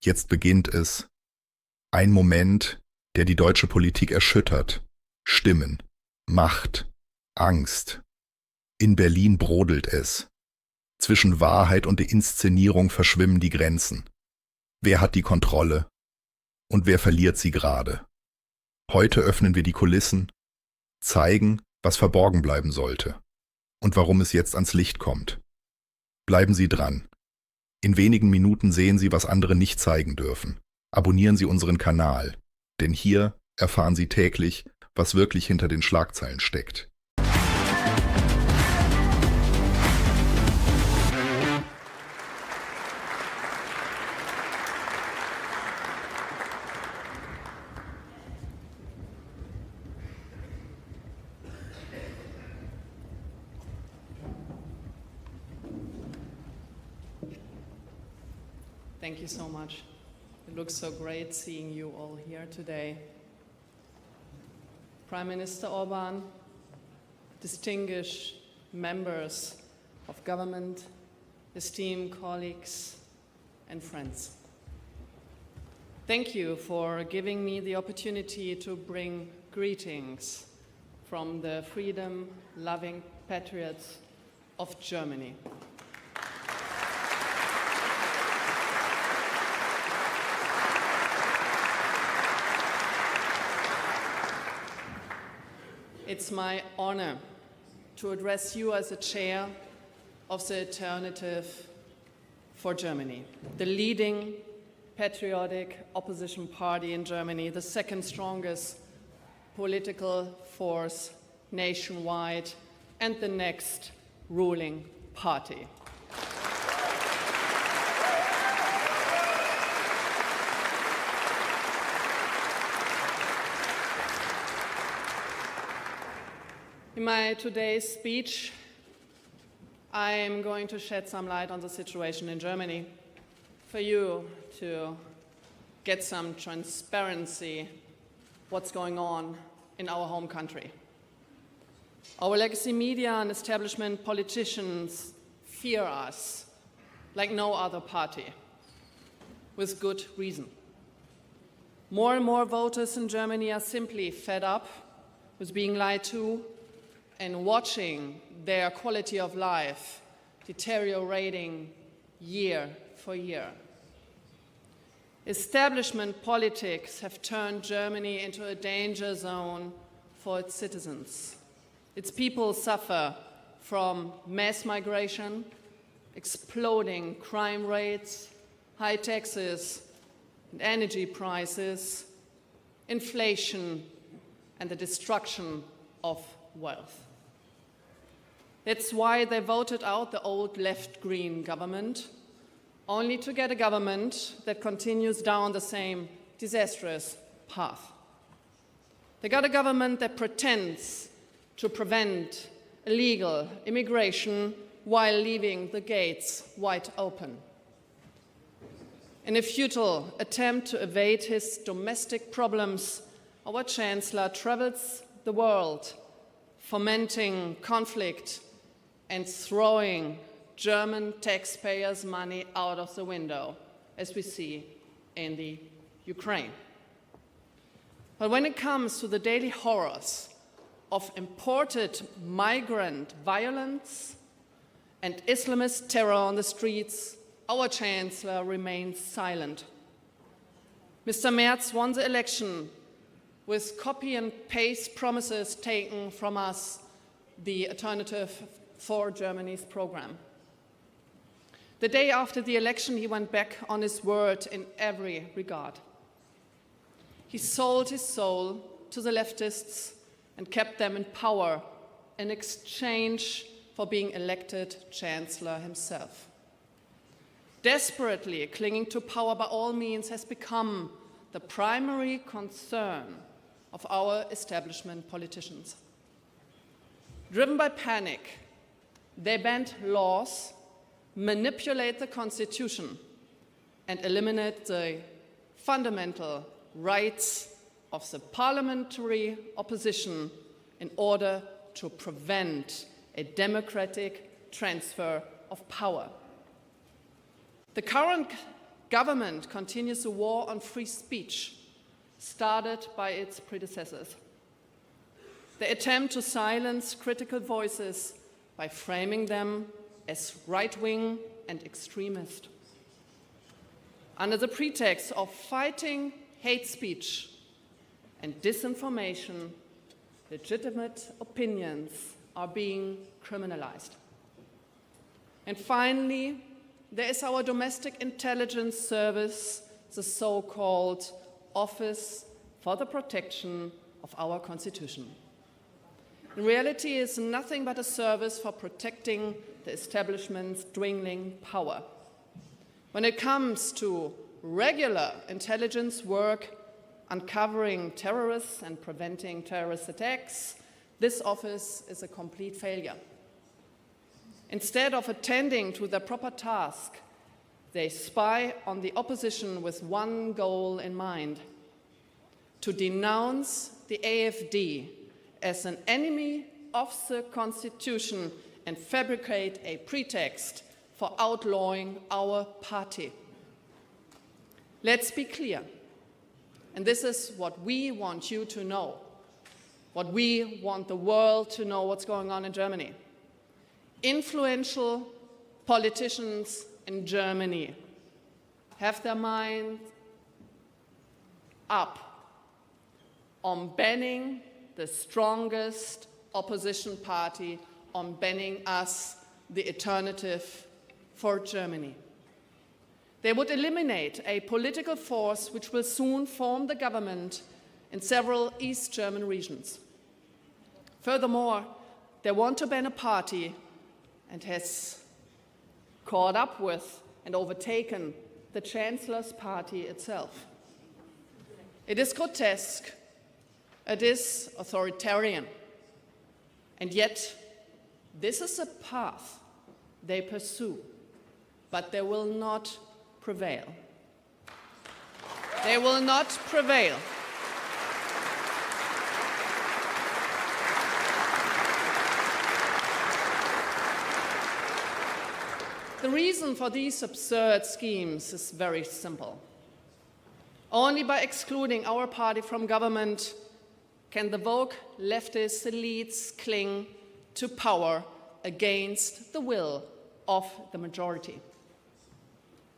Jetzt beginnt es. Ein Moment, der die deutsche Politik erschüttert. Stimmen, Macht, Angst. In Berlin brodelt es. Zwischen Wahrheit und der Inszenierung verschwimmen die Grenzen. Wer hat die Kontrolle? Und wer verliert sie gerade? Heute öffnen wir die Kulissen, zeigen, was verborgen bleiben sollte und warum es jetzt ans Licht kommt. Bleiben Sie dran. In wenigen Minuten sehen Sie, was andere nicht zeigen dürfen. Abonnieren Sie unseren Kanal, denn hier erfahren Sie täglich, was wirklich hinter den Schlagzeilen steckt. Thank you so much. It looks so great seeing you all here today. Prime Minister Orban, distinguished members of government, esteemed colleagues and friends. Thank you for giving me the opportunity to bring greetings from the freedom-loving patriots of Germany. It's my honor to address you as the chair of the Alternative for Germany, the leading patriotic opposition party in Germany, the second strongest political force nationwide, and the next ruling party. In my today's speech, I am going to shed some light on the situation in Germany for you to get some transparency what's going on in our home country. Our legacy media and establishment politicians fear us like no other party, with good reason. More and more voters in Germany are simply fed up with being lied to and watching their quality of life deteriorating year for year. Establishment politics have turned Germany into a danger zone for its citizens. Its people suffer from mass migration, exploding crime rates, high taxes and energy prices, inflation, and the destruction of wealth. That's why they voted out the old left-green government, only to get a government that continues down the same disastrous path. They got a government that pretends to prevent illegal immigration while leaving the gates wide open. In a futile attempt to evade his domestic problems, our Chancellor travels the world, fomenting conflict and throwing German taxpayers' money out of the window, as we see in the Ukraine. But when it comes to the daily horrors of imported migrant violence and Islamist terror on the streets, our Chancellor remains silent. Mr. Merz won the election with copy and paste promises taken from us, the Alternative for Germany's program. The day after the election, he went back on his word in every regard. He sold his soul to the leftists and kept them in power in exchange for being elected Chancellor himself. Desperately clinging to power by all means has become the primary concern of our establishment politicians. Driven by panic, they bend laws, manipulate the Constitution, and eliminate the fundamental rights of the parliamentary opposition in order to prevent a democratic transfer of power. The current government continues a war on free speech started by its predecessors. They attempt to silence critical voices by framing them as right-wing and extremist. Under the pretext of fighting hate speech and disinformation, legitimate opinions are being criminalized. And finally, there is our domestic intelligence service, the so-called Office for the Protection of our Constitution. In reality, it is nothing but a service for protecting the establishment's dwindling power. When it comes to regular intelligence work, uncovering terrorists and preventing terrorist attacks, this office is a complete failure. Instead of attending to their proper task, they spy on the opposition with one goal in mind: to denounce the AfD as an enemy of the Constitution and fabricate a pretext for outlawing our party. Let's be clear, and this is what we want you to know, what we want the world to know what's going on in Germany. Influential politicians in Germany have their minds up on banning the strongest opposition party, on banning us, the alternative for Germany. They would eliminate a political force which will soon form the government in several East German regions. Furthermore, they want to ban a party and has caught up with and overtaken the Chancellor's party itself. It is grotesque, it is authoritarian, and yet this is a path they pursue, but they will not prevail. They will not prevail. The reason for these absurd schemes is very simple. Only by excluding our party from government can the woke leftist elites cling to power against the will of the majority.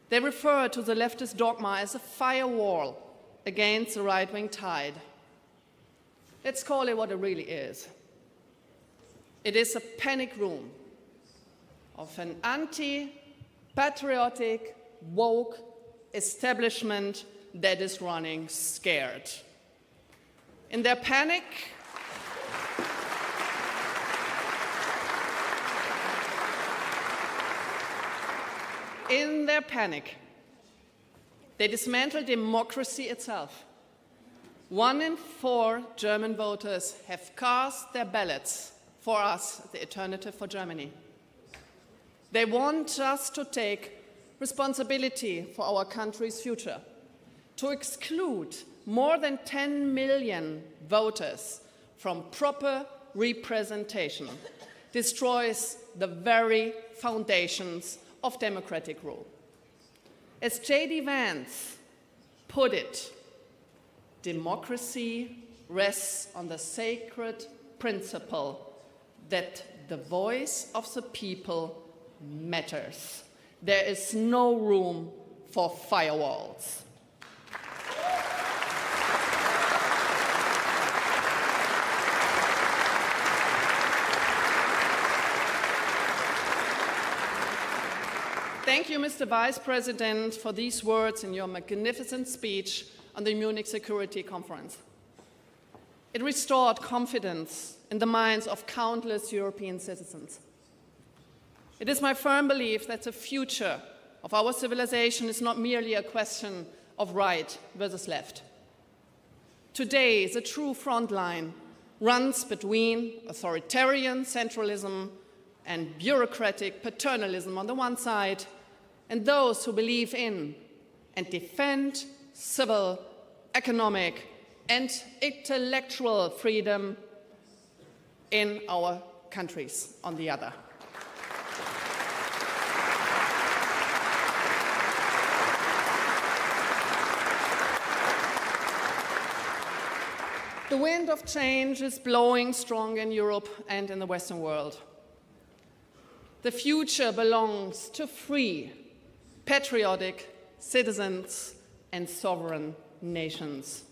They refer to the leftist dogma as a firewall against the right-wing tide. Let's call it what it really is. It is a panic room of an anti-patriotic, woke establishment that is running scared. In their panic, they dismantle democracy itself. 1 in 4 German voters have cast their ballots for us, the alternative for Germany. They want us to take responsibility for our country's future, to exclude more than 10 million voters from proper representation, destroys the very foundations of democratic rule. As J.D. Vance put it, democracy rests on the sacred principle that the voice of the people matters. There is no room for firewalls. Thank you, Mr. Vice President, for these words in your magnificent speech on the Munich Security Conference. It restored confidence in the minds of countless European citizens. It is my firm belief that the future of our civilization is not merely a question of right versus left. Today, the true front line runs between authoritarian centralism and bureaucratic paternalism on the one side, and those who believe in and defend civil, economic, and intellectual freedom in our countries on the other. The wind of change is blowing strong in Europe and in the Western world. The future belongs to free, patriotic citizens and sovereign nations.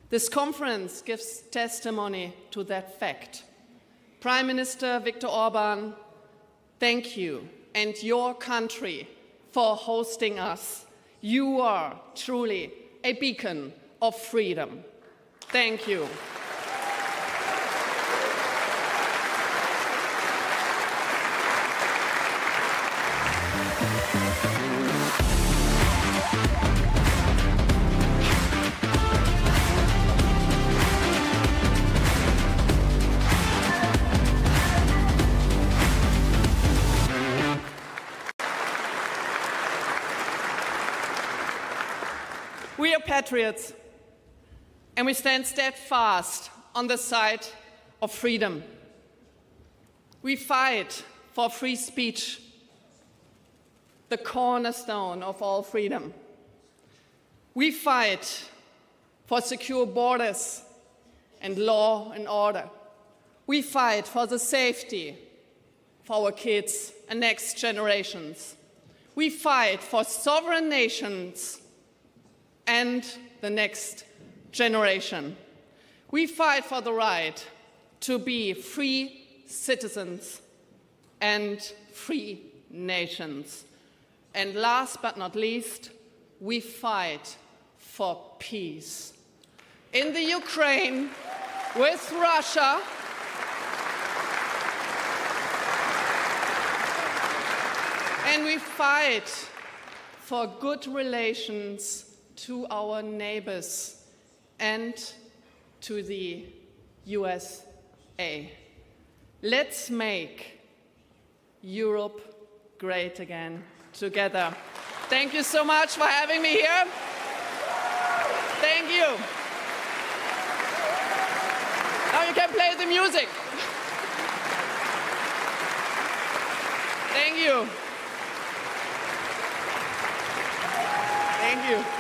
This conference gives testimony to that fact. Prime Minister Viktor Orban, thank you and your country for hosting us. You are truly a beacon of freedom. Thank you. We are patriots, and we stand steadfast on the side of freedom. We fight for free speech, the cornerstone of all freedom. We fight for secure borders and law and order. We fight for the safety for our kids and next generations. We fight for sovereign nations and the next generation. We fight for the right to be free citizens and free nations. And last but not least, we fight for peace. In the Ukraine, with Russia, and we fight for good relations to our neighbors and to the USA. Let's make Europe great again together. Thank you so much for having me here. Thank you. Now you can play the music. Thank you. Thank you.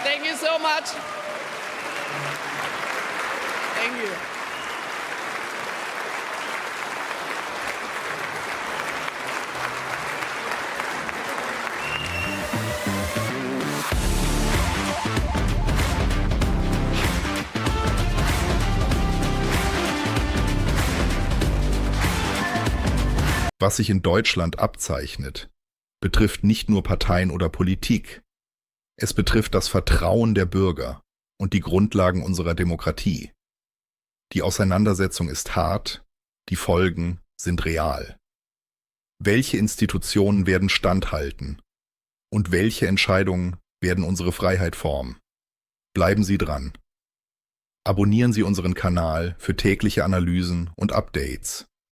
Thank you so much. Thank you. Was sich in Deutschland abzeichnet, betrifft nicht nur Parteien oder Politik. Es betrifft das Vertrauen der Bürger und die Grundlagen unserer Demokratie. Die Auseinandersetzung ist hart, die Folgen sind real. Welche Institutionen werden standhalten und welche Entscheidungen werden unsere Freiheit formen? Bleiben Sie dran. Abonnieren Sie unseren Kanal für tägliche Analysen und Updates.